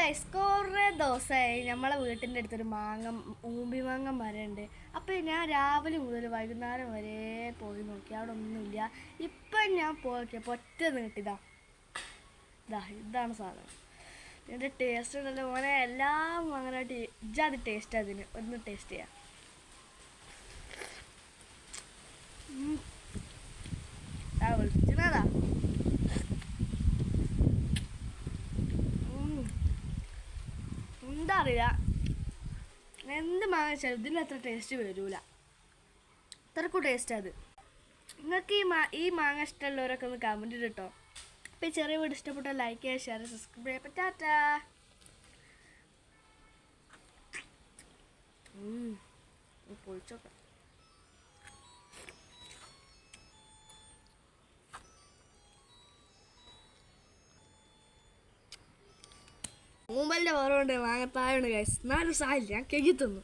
Guys കുറേ ദിവസമായി നമ്മളെ വീട്ടിൻ്റെ അടുത്തൊരു ഊമ്പി മാങ്ങ മരമുണ്ട്. അപ്പോൾ ഞാൻ രാവിലെ മുതൽ വൈകുന്നേരം വരെ പോയി നോക്കി, അവിടെ ഒന്നുമില്ല. ഇപ്പം ഞാൻ പോയപ്പോൾ ഒറ്റ നീട്ടിതാ ഇതാണ് സാധനം. ഇതിൻ്റെ ടേസ്റ്റ് ഉണ്ടല്ലോ മോനെ, എല്ലാം അങ്ങനെ ഇജ്ജാതി ടേസ്റ്റ്. അതിന് ഒന്ന് ടേസ്റ്റ് ചെയ്യാം. വിളിച്ചതാ എന്താ അറിയില്ല, എന്ത് മാങ്ങ വെച്ചാലും ഇതിന് അത്ര ടേസ്റ്റ് വരൂല. അത്രക്കും ടേസ്റ്റ് അത്. നിങ്ങൾക്ക് ഈ മാങ്ങ ഇഷ്ടമുള്ളവരൊക്കെ ഒന്ന് കമൻറ്റ് കേട്ടോ. അപ്പോൾ ഈ ചെറിയ വീട് ഇഷ്ടപ്പെട്ടാൽ ലൈക്ക് ചെയ്യുക, ഷെയർ, സബ്സ്ക്രൈബ് ചെയ്യാം. ടാറ്റാ. പൊളിച്ചോക്കാം. മൂമ്പലിൻ്റെ ഓർമ്മയുണ്ട്, മാങ്ങത്തായുണ്ട് ഗൈസ്. 4 സായില്ല, ഞാൻ കെകി തിന്നു.